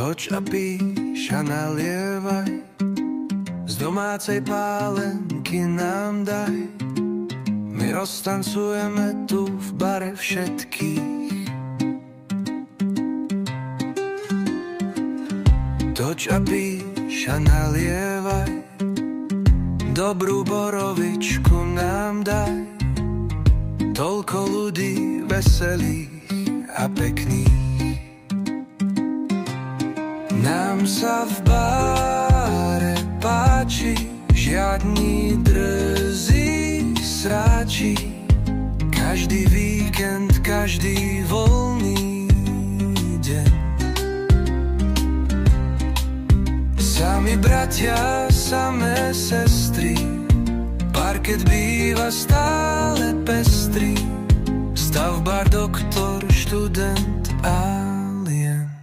Toč a píš a nalievaj, z domácej pálenky nám daj. My roztancujeme tu v bare všetkých. Toč a píš a nalievaj, dobrú borovičku nám daj. Toľko ľudí veselých a pekných. Nám sa v báre páči, žiadni drzí sráči. Každý víkend, každý voľný deň. Sami bratia, samé sestry, parket býva stále pestrý. Stavbar, doktor, študent, alien.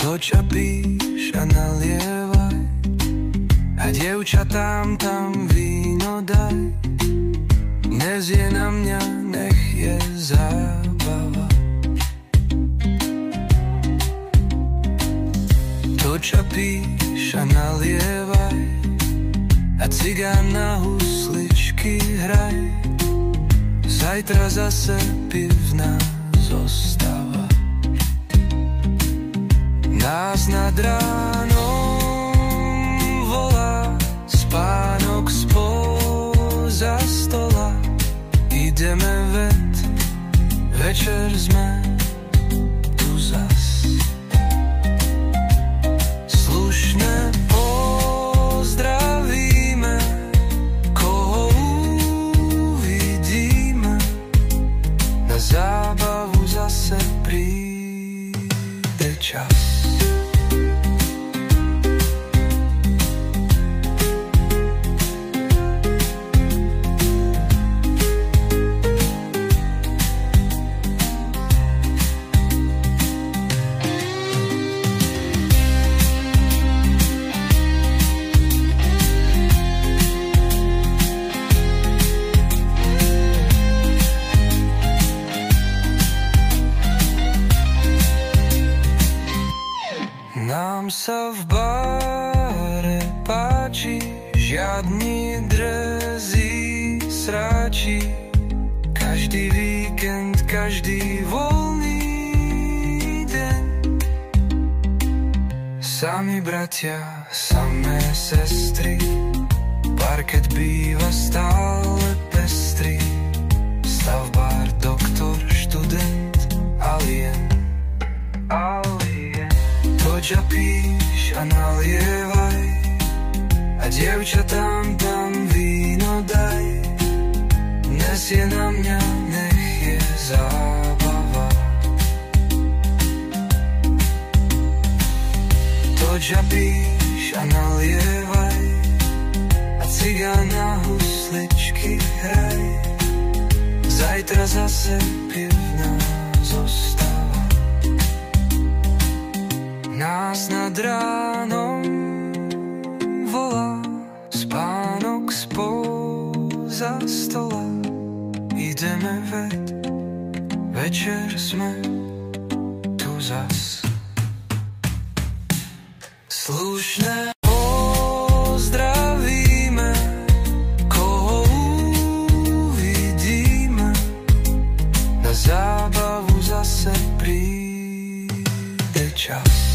Toč a píš a nalievaj, a dievčatám tam víno daj. Dnes je na mňa, nech je zábava. Toč a píš a nalievaj, a cigán na husličky hraj. Zajtra zase pivná zostava. Nás nad ránom volá spánok spoza stola. Ideme večer sme tu zas. Slušne pozdravíme, koho uvidíme. Na zábavu zase príde čas. Nám sa v báre páči, žiadni drzí sráči. Každý víkend, každý voľný deň. Sami bratia, samé sestry, parket býva stále pestrý. Stavbár, doktor, študent, alien. Toč a píš a nalievaj, a dievčatám tam víno daj. Dnes je na mňa, nech je zábava. Toč a píš a nalievaj, a cigán na husličky hraj. Zajtra zase pivná zostava. Nás nad ránom volá spánok spoza stola. Ideme večer sme tu zas. Slušné pozdravíme, koho uvidíme. Na zábavu zase príde čas.